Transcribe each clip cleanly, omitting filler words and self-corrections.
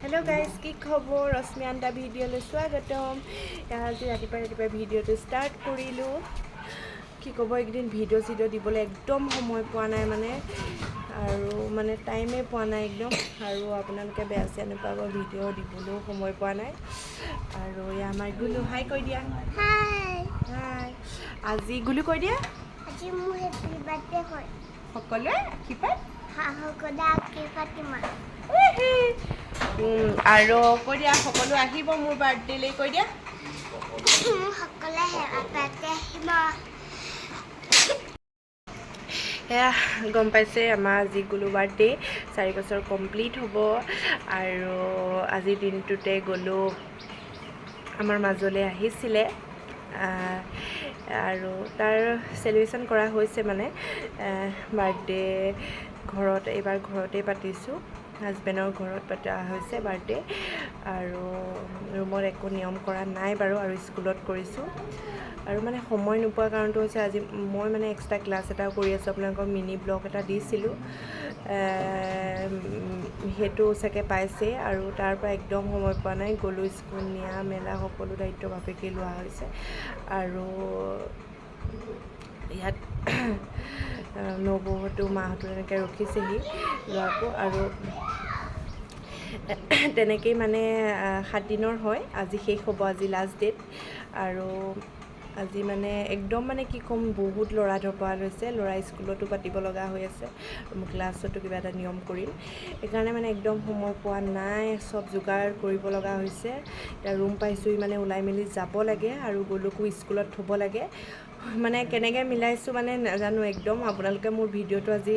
Hello guys की खबर रश्मि आंटा video स्वागतम आज रातिपुवा भिडिओ स्टार्ट करिलो कि कब एकदिन भिडिओ चिडिओ दिबले एकदम समय पोৱা নাই माने टाइमे पोৱা নাই एकदम আৰু আপোনালোকে বেয়া চেয়া নাপাব भिडिओ দিবলৈও সময় পোৱা নাই আৰু ইয়া আমাৰ গুলু হাই কৈ দিয়া হাই হাই আজি গুলু কৈ দিয়া আজি মোৰ হেপী বাৰ্থডে হয় সকলোৱে কি পায় সকলোৱে আশী ফাতিমা আৰু কৈ দিয়া সকলো আহিব মোৰ বাৰ্থডেলৈ কৈ দিয়া সকলোৱে বাৰ্থডে আহিব এয়া গম পাইছে আমাৰ আজি গুলু বাৰ্থডে 4 বছৰ কমপ্লিট হ'ব আৰু আজি দিনটোতে গুলু আমাৰ মাজলৈ আহিছিলে আৰু তাৰ সেলিব্ৰেশন কৰা হৈছে মানে বাৰ্থডে ঘৰত এবাৰ ঘৰতে পাতিছো হাজবেণ্ডৰ ঘৰত পতা হৈছে বাৰ্থডে আৰু ৰুমত একো নিয়ম কৰা নাই বাৰু আৰু স্কুলত কৰিছো আৰু মানে সময় নোপোৱাৰ কাৰণটো হৈছে আজি মই মানে এক্সট্ৰা ক্লাছ এটা কৰি আছো আপোনালোকক মিনি ব্লগ এটা দিছিলো হেতু সকে পাইছে আৰু তাৰ পৰা একদম সময় পোৱা নাই গলো স্কুল নিয়া মেলা সকলো দায়িত্ব বাপেকে লোৱা হৈছে আৰু ইয়াত নবহতো মাহতো এনেকৈ ৰখিছেহি লোৱাকো আৰু তেনেকেই মানে 7 দিনৰ হয় আজি শেষ হ'ব আজি লাষ্ট ডেট আৰু আজি মানে একদম মানে কি কম বহুত লৰা ধপা লৈছে লৰা স্কুলতো পাতিব লগা হৈ আছে মোৰ ক্লাছতো কিবা এটা নিয়ম কৰিম এইকাৰণে মানে একদম সময় পোৱা নাই সব যোগাৰ কৰিব লগা হৈছে এতিয়া ৰুম পাইছোই মানে ওলাই মেলি যাব লাগে আৰু গলুকো স্কুলত থব লাগে মানে কেনেকৈ মিলাইছো মানে নাজানো একদম আপোনালোকে মোৰ ভিডিঅটো আজি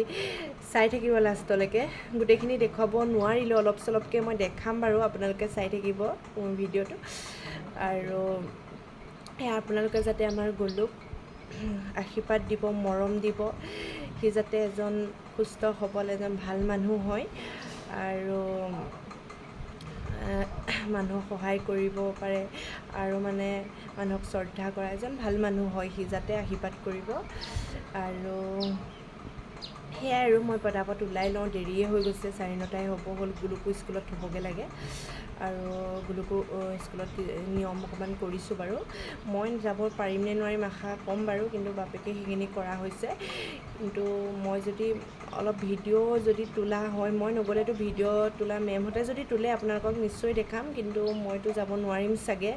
চাই থাকিব লাষ্টলৈকে গোটেইখিনি দেখাব নোৱাৰিলো অলপ চলপকে মই দেখাম বাৰু আপোনালোকে চাই থাকিব মোৰ ভিডিঅটো আৰু আপোনালোকে যাতে আমাৰ গলুক আশীৰ্বাদ দিব মৰম দিব সি যাতে এজন সুস্থ সবল এজন ভাল মানুহ হয় আৰু মানুহক সহায় কৰিব পাৰে আৰু মানে মানুহক শ্ৰদ্ধা কৰা এজন ভাল মানুহ হয় সি যাতে আশীৰ্বাদ কৰিব আৰু সেয়াই আৰু মই পটাপট ওলাই লওঁ দেৰিয়ে হৈ গৈছে 9:30 হ'ব হ'ল গুলুকো স্কুলত থ'বগৈ লাগে আৰু গুলুকো স্কুলত নিয়ম অকণমান কৰিছোঁ বাৰু মই যাব পাৰিম নে নোৱাৰিম আশা কম বাৰু কিন্তু বাপেকে সেইখিনি কৰা হৈছে কিন্তু মই যদি অলপ ভিডিঅ' যদি তোলা হয় মই নগ'লেতো ভিডিঅ' তোলা মেমহঁতে যদি তোলে আপোনালোকক নিশ্চয় দেখাম কিন্তু মইতো যাব নোৱাৰিম চাগে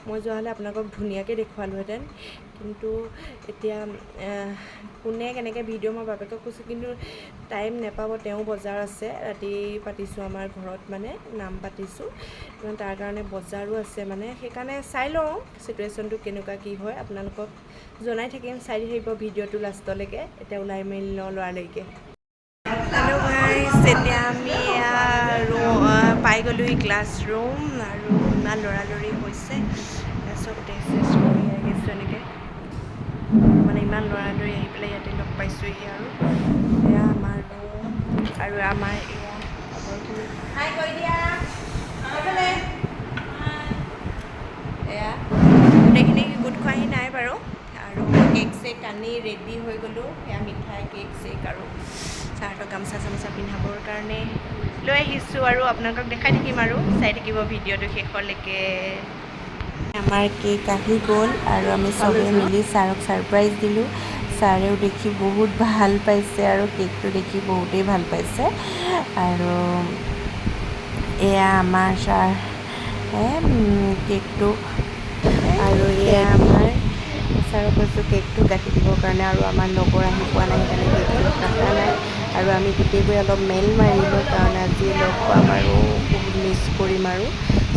মই যোৱা হ'লে আপোনালোকক ধুনীয়াকৈ দেখুৱালোহেঁতেন কিন্তু এতিয়া কোনে কেনেকৈ ভিডিঅ' মই বাপেকক কৈছোঁ কিন্তু টাইম নেপাব তেওঁ বজাৰ আছে ৰাতি পাতিছোঁ আমাৰ ঘৰত মানে নাম পাতিছোঁ তাৰ কাৰণে বজাৰো আছে মানে সেইকাৰণে চাই লওঁ চিটুৱেশ্যনটো কেনেকুৱা কি হয় আপোনালোকক জনাই থাকিম চাই থাকিব ভিডিঅ'টো লাষ্টলৈকে এতিয়া ওলাই মেলি লওঁ ল'ৰালৈকে হেল্ল' গাইছ এতিয়া আমি পাই গ'লোহি ক্লাছৰুম আৰু ইমান লৰালৰি হৈছে চব টেষ্ট কৰি আহিছোঁ এনেকৈ মানে ইমান লৰালৰি আহি পেলাই ইয়াতে লগ পাইছোঁহি আৰু এয়া আমাৰ ৰুম আৰু আমাৰ এয়া খবৰখিনি হাই কৈ দিয়া এয়া গোটেইখিনি গোট খোৱাহি নাই বাৰু আৰু কেক চেক আনি ৰেডি হৈ গ'লোঁ সেয়া মিঠাই কেক চেক আৰু চাহটো গামোচা চামোচা পিন্ধাবৰ কাৰণে লৈ আহিছোঁ আৰু আপোনালোকক দেখাই থাকিম আৰু চাই থাকিব ভিডিঅ'টো শেষলৈকে আমাৰ কেক আহি গ'ল আৰু আমি চবেই মিলি ছাৰক ছাৰপ্ৰাইজ দিলোঁ ছাৰেও দেখি বহুত ভাল পাইছে আৰু কেকটো দেখি বহুতেই ভাল পাইছে আৰু এয়া আমাৰ ছাৰ কেকটো আৰু এয়া আমাৰ ছাৰক কৈছোঁ কেকটো কাটি দিবৰ কাৰণে আৰু আমাৰ লগৰ আহি পোৱা নাই সেইকাৰণে কেকটো কটা নাই আৰু আমি গোটেইবোৰে অলপ মেল মাৰিলোঁ কাৰণ আজি লগ পাম আৰু বহুত মিছ কৰিম আৰু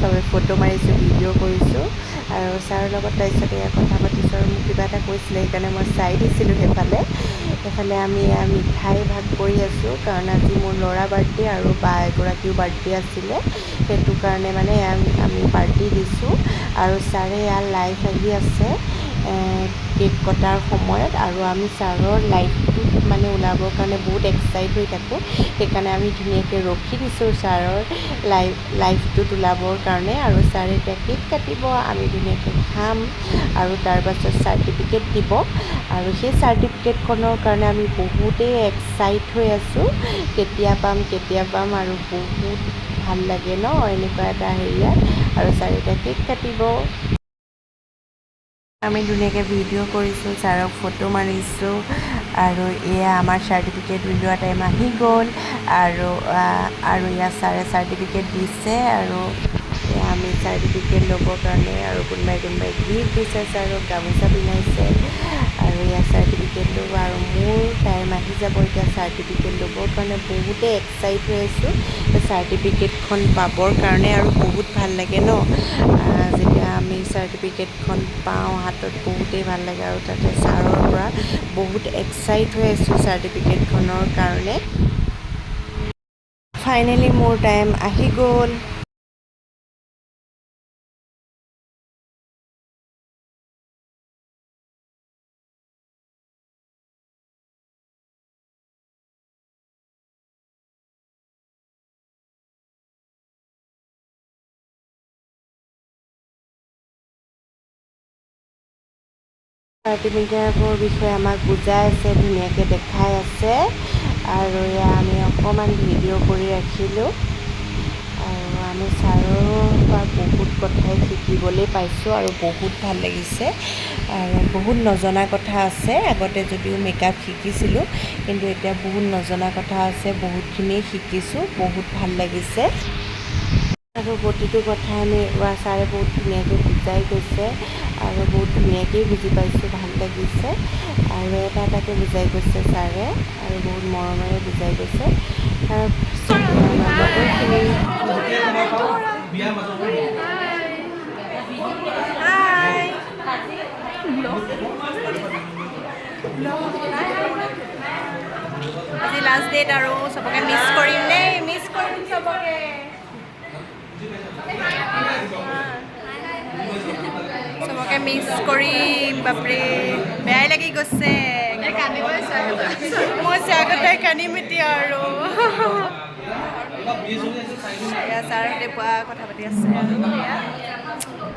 চবে ফটো মাৰিছোঁ ভিডিঅ' কৰিছোঁ আৰু ছাৰৰ লগত তাৰপিছত এয়া কথা পাতিছোঁ আৰু মোক কিবা এটা কৈছিলে সেইকাৰণে মই চাই দিছিলোঁ সেইফালে আমি মিঠাই ভাগ কৰি আছোঁ কাৰণ আজি মোৰ ল'ৰা বাৰ্থডে আৰু বা এগৰাকীও বাৰ্থডে আছিলে সেইটো কাৰণে মানে আমি পাৰ্টি দিছোঁ আৰু ছাৰে ইয়াৰ লাইভ আহি আছে কেক কটাৰ সময়ত আৰু আমি ছাৰৰ লাইভটোত মানে ওলাবৰ কাৰণে বহুত এক্সাইট হৈ থাকোঁ সেইকাৰণে আমি ধুনীয়াকৈ ৰখি দিছোঁ ছাৰৰ লাইভটোত ওলাবৰ কাৰণে আৰু ছাৰে এতিয়া কেক কাটিব আমি ধুনীয়াকৈ খাম আৰু তাৰ পাছত চাৰ্টিফিকেট দিব আৰু সেই চাৰ্টিফিকেটখনৰ কাৰণে আমি বহুতেই এক্সাইট হৈ আছোঁ কেতিয়া পাম আৰু বহুত ভাল লাগে ন এনেকুৱা এটা হেৰিয়াত। আৰু ছাৰে এতিয়া কেক কাটিব। আমি ধুনীয়াকৈ ভিডিঅ' কৰিছোঁ, ছাৰক ফটো মাৰিছোঁ। আৰু এয়া আমাৰ চাৰ্টিফিকেট উলিওৱা টাইম আহি গ'ল। আৰু ইয়াত ছাৰে চাৰ্টিফিকেট দিছে। আৰু আমি চাৰ্টিফিকেট ল'বৰ কাৰণে আৰু কোনোবাই গিফ্ট দিছে, ছাৰক গামোচা পিন্ধাইছে। আৰু ইয়াত চাৰ্টিফিকেট ল'ব আৰু মোৰ টাইম আহি যাব এতিয়া চাৰ্টিফিকেট ল'বৰ কাৰণে। বহুতে এক্সাইট হৈ আছোঁ চাৰ্টিফিকেটখন পাবৰ কাৰণে। আৰু বহুত ভাল লাগে ন যেতিয়া আমি চাৰ্টিফিকেটখন পাওঁ হাতত, বহুতেই ভাল লাগে। আৰু তাতে ছাৰৰ পৰা বহুত এক্সাইট হৈ আছোঁ চাৰ্টিফিকেটখনৰ কাৰণে। ফাইনেলি মোৰ টাইম আহি গ'ল। চাৰ্টিফিকেটৰ বিষয়ে আমাক বুজাই আছে, ধুনীয়াকৈ দেখাই আছে। আৰু এয়া আমি অকণমান ভিডিঅ' কৰি ৰাখিলোঁ। আৰু আমি ছাৰৰ পৰা বহুত কথাই শিকিবলৈ পাইছোঁ আৰু বহুত ভাল লাগিছে। আৰু বহুত নজনা কথা আছে। আগতে যদিও মেকআপ শিকিছিলোঁ, কিন্তু এতিয়া বহুত নজনা কথা আছে, বহুতখিনিয়ে শিকিছোঁ, বহুত ভাল লাগিছে। আৰু প্ৰতিটো কথা আমি ছাৰে বহুত ধুনীয়াকৈ বুজাই গৈছে। আৰু বহুত ধুনীয়াকৈ বুজি পাইছোঁ, ভাল লাগিছে। আৰু এটা এটাকৈ বুজাই গৈছে ছাৰে, আৰু বহুত মৰমেৰে বুজাই গৈছে। তাৰপিছত আমাৰ লগৰখিনি আজি লাষ্ট ডেট আৰু চবকে মিছ কৰিম দেই, মিছ কৰিম চবকে। চবকে মিছ কৰিম, বাপৰে বেয়াই লাগি গৈছে। মই চাগতে কান্দিম এতিয়া আৰু। এয়া ছাৰহঁতে পুৱা কথা পাতি আছে। আৰু এয়া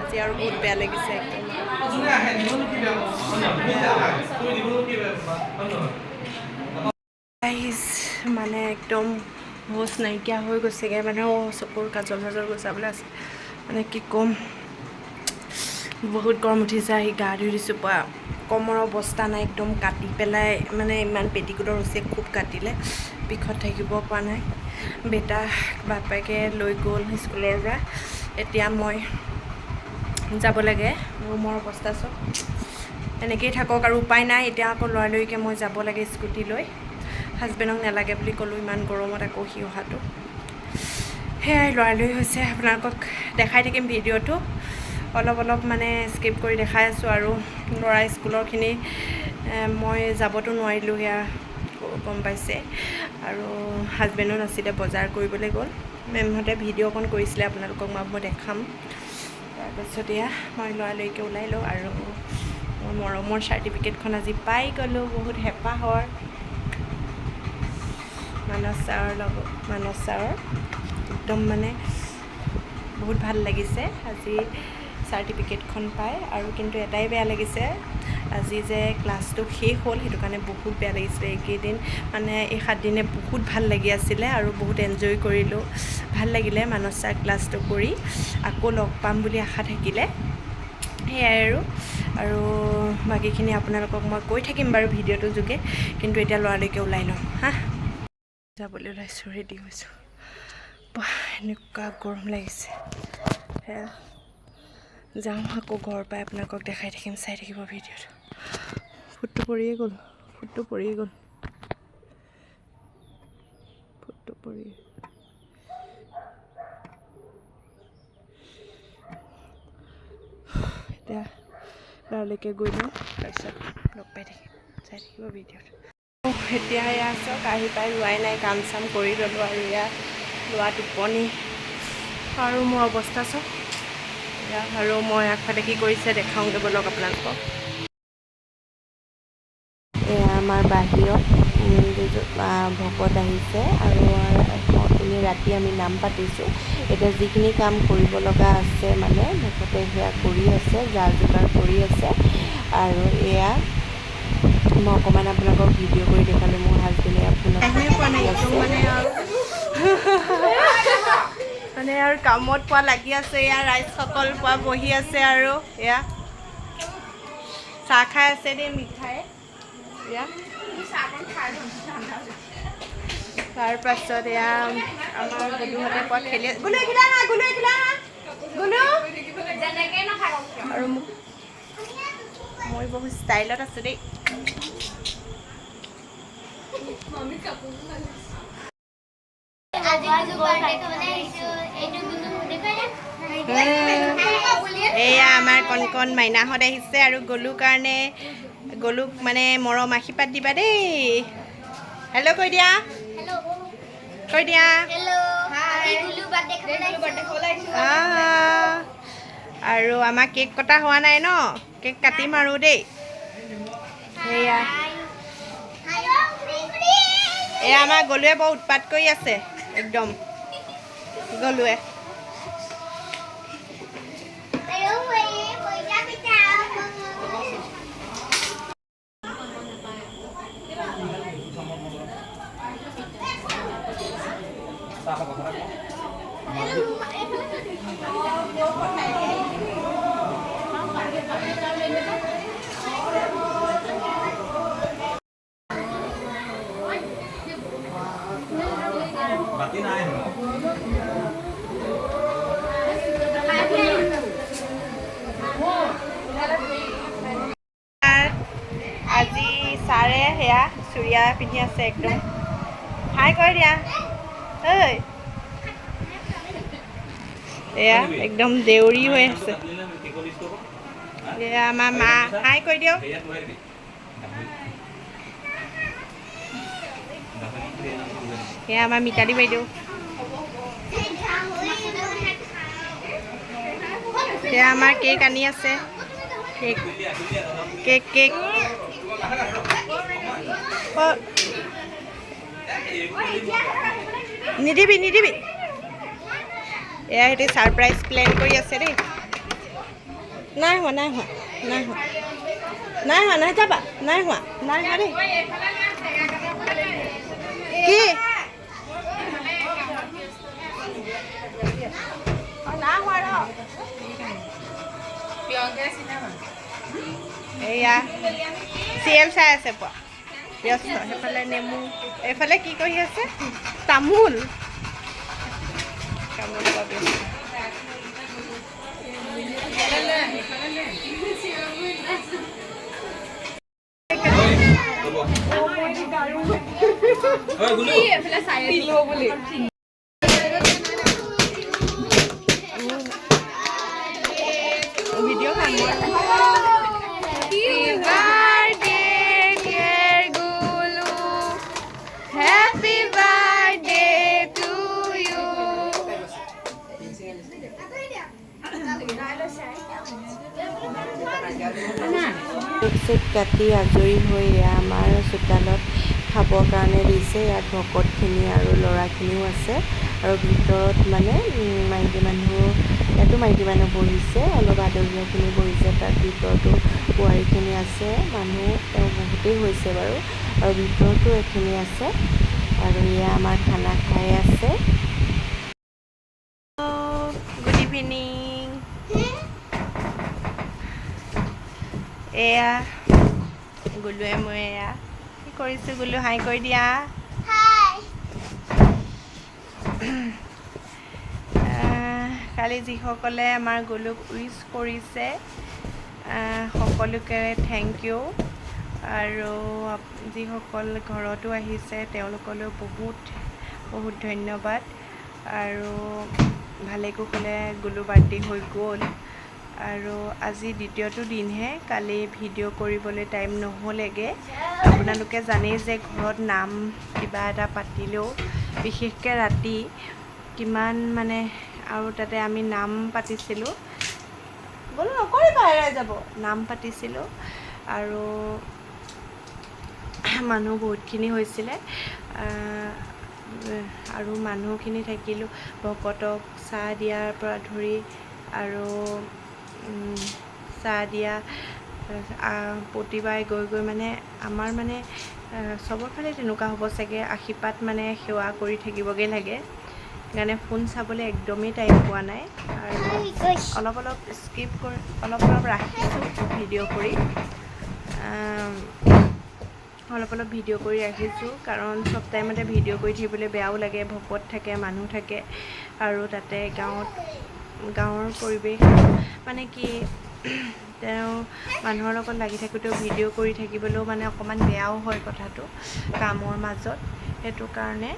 আজি আৰু বহুত বেয়া লাগিছে একদম। মানে একদম হোচ নাইকিয়া হৈ গৈছেগৈ, মানে চকুৰ কাজল চাজল গুচাবলৈ আছে। মানে কি ক'ম, বহুত গৰম উঠিছে। আহি গা ধুই দিছোঁ, পুৱা কমৰ অৱস্থা নাই, একদম কাটি পেলাই মানে ইমান পেটিকোটৰ হৈছে, খুব কাটিলে, বিষত থাকিব পৰা নাই। বাপেকে লৈ গ'ল স্কুলৰ পৰা। এতিয়া মই যাব লাগে। ৰুমৰ অৱস্থা চব এনেকেই থাকক আৰু উপায় নাই। এতিয়া আকৌ লৰালৰিকৈ মই যাব লাগে স্কুটি লৈ। হাজবেণ্ডক নালাগে বুলি ক'লোঁ, ইমান গৰমত আকৌ সি অহাটো। সেয়াই লৰালৰি হৈছে। আপোনালোকক দেখাই থাকিম ভিডিঅ'টো, অলপ মানে স্কিপ কৰি দেখাই আছোঁ। আৰু ল'ৰা স্কুলৰখিনি মই যাবতো নোৱাৰিলোঁ, সেয়া গম পাইছে। আৰু হাজবেণ্ডো নাছিলে, বজাৰ কৰিবলৈ গ'ল। মেমহঁতে ভিডিঅ' অকণ কৰিছিলে, আপোনালোকক মই দেখাম। তাৰপিছত এয়া মই লৰালৰিকৈ ওলাই লওঁ। আৰু মোৰ মৰমৰ চাৰ্টিফিকেটখন আজি পাই গ'লোঁ, বহুত হেঁপাহৰ। মানস ছাৰৰ একদম মানে বহুত ভাল লাগিছে আজি চাৰ্টিফিকেটখন পাই। আৰু কিন্তু এটাই বেয়া লাগিছে, আজি যে ক্লাছটো শেষ হ'ল, সেইটো কাৰণে বহুত বেয়া লাগিছিলে। এইকেইদিন মানে এই 7 দিনে বহুত ভাল লাগি আছিলে আৰু বহুত এনজয় কৰিলোঁ। ভাল লাগিলে মানস ছাৰ ক্লাছটো কৰি। আকৌ লগ পাম বুলি আশা থাকিলে। সেয়াই আৰু বাকীখিনি আপোনালোকক মই কৈ থাকিম বাৰু ভিডিঅ'টোৰ যোগে। কিন্তু এতিয়া লৰালৰিকৈ ওলাই লওঁ হা। যাবলৈ ওলাইছোঁ, ৰেডি হৈছোঁ। এনেকুৱা গৰম লাগিছে। সেয়া যাওঁ, আকৌ ঘৰৰ পৰাই আপোনালোকক দেখাই থাকিম, চাই থাকিব ভিডিঅ'টো। ফুটটো পৰিয়ে গ'ল। এতিয়া লৰালৰিকৈ গৈ লওঁ, তাৰপিছত লগ পাই থাকিম, চাই থাকিব ভিডিঅ'টো। এতিয়া এয়া চাওক, আহি পাই লোৱাই নাই, কাম চাম কৰি ল'লোঁ। আৰু এয়া লোৱা টোপনি। আৰু মোৰ অৱস্থা চাওক। আৰু মই আগফালে কি কৰিছে দেখাওঁগৈ ব'লক আপোনালোকক। এয়া আমাৰ বাহিৰত ভকত আহিছে। আৰু এনে ৰাতি আমি নাম পাতিছোঁ। এতিয়া যিখিনি কাম কৰিব লগা আছে, মানে ভকতে সেয়া কৰি আছে, যা যোগাৰ কৰি আছে। আৰু এয়া মই অকণমান আপোনালোকক ভিডিঅ' কৰি দেখালোঁ। মোৰ হাজবেণ্ডে আপোনালোকক মানে আৰু মানে আৰু কামত পোৱা লাগি আছে, এয়া ৰাইজসকল পোৱা বহি আছে আৰু এয়া চাহ খাই আছে দেই মিঠাই এয়া। তাৰপাছত এয়া আমাৰ গলুহঁতে পোৱা খেলি গুলু এইফালে আহা, গুলু এইফালে আহা, গুলু। আৰু মোক মই বহুত ষ্টাইলত আছোঁ দেই। এয়া আমাৰ কণ কণ মাইনাহঁত আহিছে আৰু গলুৰ কাৰণে গলুক মানে মৰম আশীৰ্বাদ দিবা দেই। হেল্ল' কৈ দিয়া, কৈ দিয়া। আৰু আমাৰ কেক কটা হোৱা নাই ন, কেক কাটিম আৰু দেই। সেয়া এয়া আমাৰ গলুৱে বৰ উৎপাত কৰি আছে একদম। গলুৱে আজি ছাৰে সেয়া চুৰিয়া পিন্ধি আছে একদম। হাই কৈ দিয়া ঐ। এয়া একদম দেউৰী হৈ আছে। এয়া আমাৰ মা, হাই কৈ দিয়ক। এয়া আমাৰ মিতালী বাইদেউ। এয়া আমাৰ কেক আনি আছে, কেক কেক কেক নিদিবি নিদিবি। এয়া সিহঁতে ছাৰপ্ৰাইজ প্লেন কৰি আছে দেই। নাই হোৱা নাই হোৱা নাই হোৱা নাই হোৱা, নাই যাবা, নাই হোৱা নাই হোৱা দেই। কি এয়া চিৰিয়েল চাই আছে পোৱা ব্যস্ত। সেইফালে নেমু, এইফালে কি কৰি আছে তামোল তামোল পোৱা ব্যস্ত। ভিডিঅ' খাম মই। Happy birthday to you. Cake কাটি আজৰি হৈ আমাৰ চোতালত খাবৰ কাৰণে দিছে। ইয়াত ভকতখিনি আৰু ল'ৰাখিনিও আছে আৰু ভিতৰত মানে মাইকী মানুহ, ইয়াতো মাইকী মানুহ বহিছে, অলপ আদহীয়াখিনি বহিছে। তাৰ ভিতৰতো বোৱাৰীখিনি আছে, মানুহ তেওঁ বহুতেই হৈছে বাৰু, আৰু ভিতৰতো এইখিনি আছে। আৰু এয়া আমাৰ খানা খাই আছে। Good evening. এয়া গুলুৱে মই এয়া কি কৰিছোঁ, গুলু হাই কৰি দিয়া। কালি যিসকলে আমাৰ গুলুক উইচ কৰিছে সকলোকে থেংক ইউ। আৰু যিসকল ঘৰতো আহিছে তেওঁলোকলৈও বহুত বহুত ধন্যবাদ। আৰু ভালে কুশলে গুলু বাৰ্থডে হৈ গ'ল। আৰু আজি দ্বিতীয়টো দিনহে, কালি ভিডিঅ' কৰিবলৈ টাইম নহ'লেগৈ। আপোনালোকে জানেই যে ঘৰত নাম কিবা এটা পাতিলেও বিশেষকৈ ৰাতি কিমান মানে, আৰু তাতে আমি নাম পাতিছিলোঁ, বোলো নকৰিবা এৰাই যাব, নাম পাতিছিলোঁ আৰু মানুহ বহুতখিনি হৈছিলে। আৰু মানুহখিনি থাকিলোঁ, ভকতক চাহ দিয়াৰ পৰা ধৰি আৰু চাহ দিয়া প্ৰতিবাৰে গৈ গৈ মানে আমাৰ মানে চবৰ ফালে তেনেকুৱা হ'ব চাগে, আশীৰ্বাদ মানে সেৱা কৰি থাকিবগৈ লাগে। সেইকাৰণে ফোন চাবলৈ একদমেই টাইম পোৱা নাই আৰু অলপ স্কিপ কৰি অলপ ৰাখিছোঁ ভিডিঅ' কৰি অলপ ভিডিঅ' কৰি ৰাখিছোঁ কাৰণ চব টাইমতে ভিডিঅ' কৰি থাকিবলৈ বেয়াও লাগে ভকত থাকে মানুহ থাকে আৰু তাতে গাঁৱৰ পৰিৱেশ মানে কি তেওঁ মানুহৰ লগত লাগি থাকোঁতেও ভিডিঅ' কৰি থাকিবলৈও মানে অকণমান বেয়াও হয় কথাটো কামৰ মাজত সেইটো কাৰণে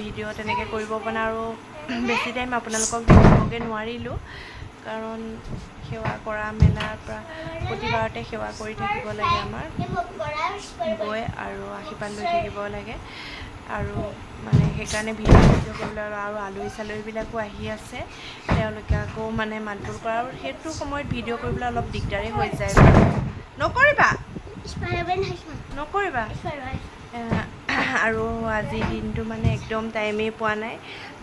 ভিডিঅ' তেনেকৈ কৰিব পৰা নাই আৰু বেছি টাইম আপোনালোকক দিবগৈ নোৱাৰিলোঁ কাৰণ সেৱা কৰা মেলাৰ পৰা প্ৰতিবাৰতে সেৱা কৰি থাকিব লাগে আমাৰ গৈ আৰু আশীৰ্বাদ লৈ থাকিব লাগে আৰু মানে সেইকাৰণে ভিডিঅ' কৰিবলৈ আৰু আলহী চালহীবিলাকো আহি আছে তেওঁলোকে আকৌ মানে মাতবোল কৰা আৰু সেইটো সময়ত ভিডিঅ' কৰিবলৈ অলপ দিগদাৰেই হৈ যায় নকৰিবা আৰু আজিৰ দিনটো মানে একদম টাইমেই পোৱা নাই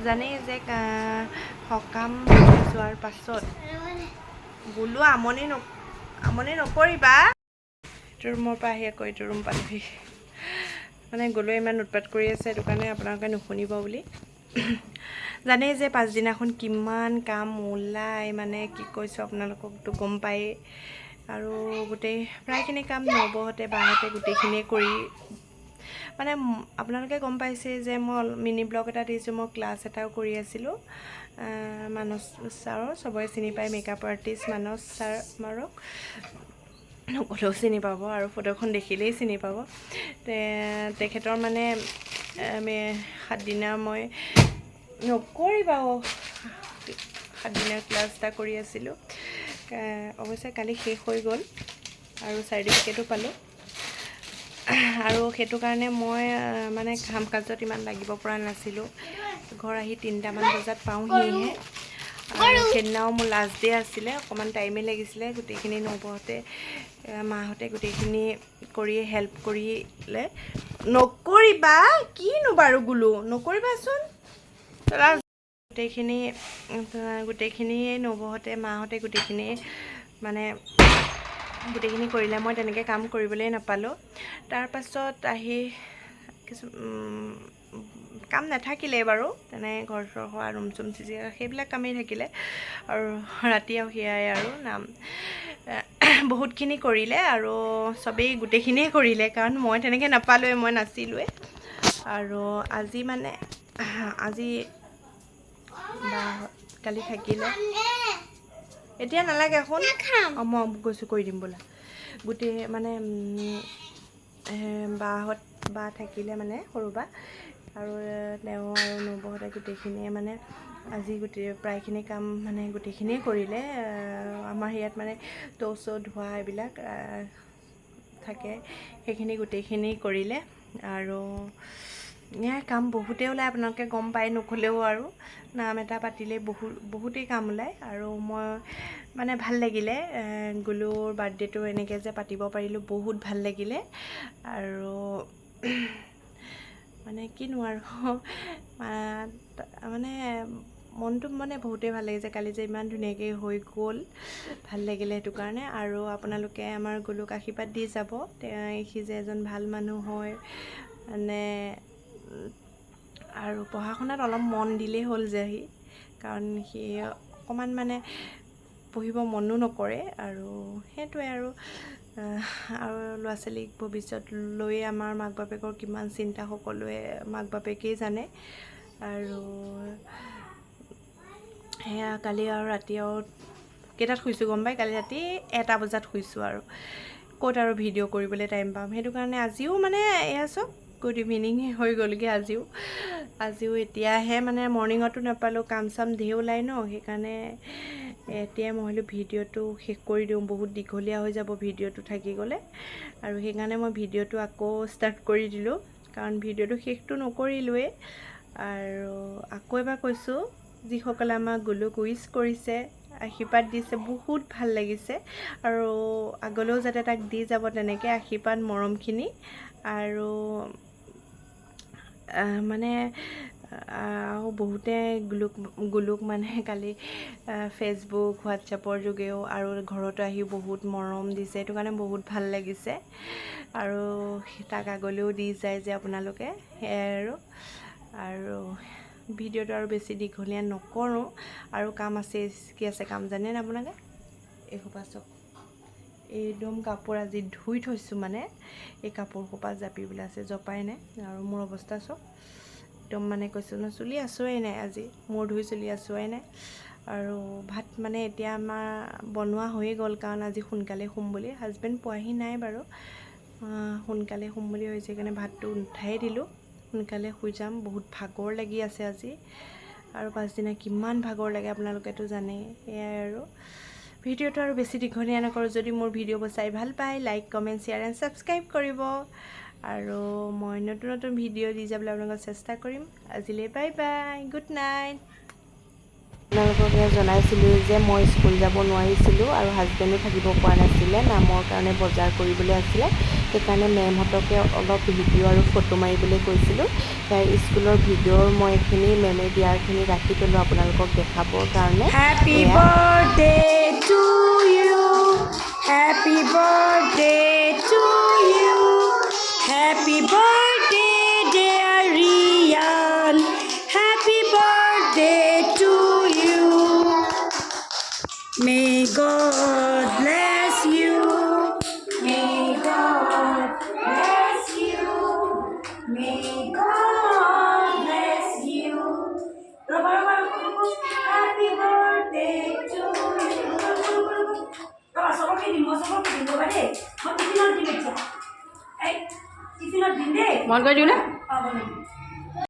জানেই যে সকাম যোৱাৰ পাছত বোলো আমনি নকৰিবা এইটো ৰুমৰ পৰা আহি আকৌ এইটো ৰুম পালোহি মানে গ'লৈ ইমান উৎপাত কৰি আছে সেইটো কাৰণে আপোনালোকে নুশুনিব বুলি জানেই যে পাছদিনাখন কিমান কাম ওলাই মানে কি কৈছোঁ আপোনালোককতো গম পায়েই আৰু গোটেই প্ৰায়খিনি কাম নবৌহঁতে বাহঁতে গোটেইখিনিয়ে কৰি মানে আপোনালোকে গম পাইছে যে মই মিনি ব্লগ এটা দিছোঁ মই ক্লাছ এটাও কৰি আছিলোঁ মানস ছাৰৰ চবৰে চিনি পায় মেকআপ আৰ্টিষ্ট মানস ছাৰ মাৰক নক'লেও চিনি পাব আৰু ফটোখন দেখিলেই চিনি পাব তেখেতৰ মানে 7 দিনৰ মই নকৰিবা 7 দিনৰ ক্লাছ এটা কৰি আছিলোঁ অৱশ্যে কালি শেষ হৈ গ'ল আৰু চাৰ্টিফিকেটো পালোঁ আৰু সেইটো কাৰণে মই মানে কাম কাজত ইমান লাগিব পৰা নাছিলোঁ ঘৰ আহি 3টামান বজাত পাওঁহিহে আৰু সেইদিনাও মোৰ লাষ্ট ডে আছিলে অকণমান টাইমেই লাগিছিলে গোটেইখিনি নবৌহঁতে মাহঁতে গোটেইখিনি কৰি হেল্প কৰিলে নকৰিবা কিনো বাৰু বোলো নকৰিবাচোন গোটেইখিনিয়ে নবৌহঁতে মাহঁতে গোটেইখিনি মানে গোটেইখিনি কৰিলে মই তেনেকৈ কাম কৰিবলৈ নাপালোঁ তাৰপাছত আহি কিছু কাম নাথাকিলেই বাৰু তেনে ঘৰ চৰ হোৱা ৰুম চুম চিজি সেইবিলাক কামেই থাকিলে আৰু ৰাতি আৰু সেয়াই আৰু নাম বহুতখিনি কৰিলে আৰু চবেই গোটেইখিনিয়ে কৰিলে কাৰণ মই তেনেকৈ নাপালোঁৱে মই নাছিলোঁৱে আৰু আজি বা কালি থাকিলে এতিয়া নালাগে এখন মই গৈছোঁ কৰি দিম বোলা গোটেই মানে বা থাকিলে মানে সৰু বা আৰু তেওঁ আৰু নবৌহঁতে গোটেইখিনিয়ে মানে আজি প্ৰায়খিনি কাম মানে গোটেইখিনিয়ে কৰিলে আমাৰ ইয়াত মানে টৌ ধোৱা এইবিলাক থাকে সেইখিনি গোটেইখিনি কৰিলে আৰু ইয়াৰ কাম বহুতেই ওলায় আপোনালোকে গম পাই নক'লেও আৰু নাম এটা পাতিলে বহুতেই কাম ওলায় আৰু মই মানে ভাল লাগিলে গুলুৰ বাৰ্থডেটো এনেকৈ যে পাতিব পাৰিলোঁ বহুত ভাল লাগিলে আৰু মানে কিনো আৰু মানে মনটো মানে বহুতেই ভাল লাগিছে কালি যে ইমান ধুনীয়াকৈ হৈ গ'ল ভাল লাগিলে সেইটো কাৰণে আৰু আপোনালোকে আমাৰ গুলুক আশীৰ্বাদ দি যাব সি যে এজন ভাল মানুহ হয় মানে আৰু পঢ়া শুনাত অলপ মন দিলেই হ'ল যে কাৰণ সি অকণমান মানে পঢ়িব মনো নকৰে আৰু সেইটোৱে আৰু ল'ৰা ছোৱালীক ভৱিষ্যত লৈয়ে আমাৰ মাক বাপেকৰ কিমান চিন্তা সকলোৱে মাক বাপেকেই জানে আৰু সেয়া কালি আৰু ৰাতি আৰু কেইটাত শুইছোঁ গম পাই কালি ৰাতি 1টা বজাত শুইছোঁ আৰু ক'ত আৰু ভিডিঅ' কৰিবলৈ টাইম পাম সেইটো কাৰণে আজিও মানে এয়া চব গুড ইভিনিং হৈ গ'লগৈ আজিও এতিয়াহে মানে মৰ্ণিঙতো নাপালোঁ কাম চাম ধেৰ ওলাই ন সেইকাৰণে এতিয়াই মই ভাবিলোঁ ভিডিঅ'টো শেষ কৰি দিওঁ বহুত দীঘলীয়া হৈ যাব ভিডিঅ'টো থাকি গ'লে আৰু সেইকাৰণে মই ভিডিঅ'টো আকৌ ষ্টাৰ্ট কৰি দিলোঁ কাৰণ ভিডিঅ'টো শেষটো নকৰিলোৱেই আৰু আকৌ এবাৰ কৈছোঁ যিসকলে আমাক গুলুক উইচ কৰিছে আশীৰ্বাদ দিছে বহুত ভাল লাগিছে আৰু আগলৈও যাতে তাক দি যাব তেনেকৈ আশীৰ্বাদ মৰমখিনি আৰু মানে আৰু বহুতে গুলুক মানে কালি ফেচবুক হোৱাটছএপৰ যোগেও আৰু ঘৰতো আহি বহুত মৰম দিছে সেইটো কাৰণে বহুত ভাল লাগিছে আৰু তাক আগলৈও দি যায় যে আপোনালোকে সেয়াই আৰু ভিডিঅ'টো আৰু বেছি দীঘলীয়া নকৰোঁ আৰু কাম আছে কি আছে কাম জানেনে আপোনালোকে এই সোপা চব একদম কাপোৰ আজি ধুই থৈছোঁ মানে এই কাপোৰ সোপা জাপিবলৈ আছে জপাই নাই আৰু মোৰ অৱস্থা চব একদম মানে কৈছোঁ ন চুলি আছোঁৱেই নাই আজি মূৰ ধুই চুলি আছোঁৱেই নাই আৰু ভাত মানে এতিয়া আমাৰ বনোৱা হৈয়ে গ'ল কাৰণ আজি সোনকালে শুম বুলি হাজবেণ্ড পোৱাহি নাই বাৰু সোনকালে শুম বুলি হৈছে কাৰণে ভাতটো উঠাই দিলোঁ সোনকালে শুই যাম বহুত ভাগৰ লাগি আছে আজি আৰু পাছদিনা কিমান ভাগৰ লাগে আপোনালোকেতো জানেই এয়াই আৰু ভিডিঅ'টো আৰু বেছি দীঘলীয়া নকৰোঁ যদি মোৰ ভিডিঅ'বোৰ চাই ভাল পায় like comment share and subscribe কৰিব আৰু মই নতুন নতুন ভিডিঅ' দি যাবলৈ আপোনালোকক চেষ্টা কৰিম আজিলৈ বাই বাই গুড নাইট আপোনালোকক জনাইছিলোঁ যে মই স্কুল যাব নোৱাৰিছিলোঁ আৰু হাজবেণ্ডো থাকিব পৰা নাছিলে নামৰ কাৰণে বজাৰ কৰিবলৈ আছিলে সেইকাৰণে মেমহঁতকে অলপ ভিডিঅ' আৰু ফটো মাৰিবলৈ কৈছিলোঁ তাৰ স্কুলৰ ভিডিঅ'ৰ মই এইখিনি মেমে দিয়াৰখিনি ৰাখি থ'লোঁ আপোনালোকক দেখাবৰ কাৰণে Happy birthday to you. Happy birthday to you. Happy birthday, dear Rian. Happy birthday to you. May God bless you. May God bless you. May God bless you. Happy birthday to you. মন কৰি দিওঁ নে?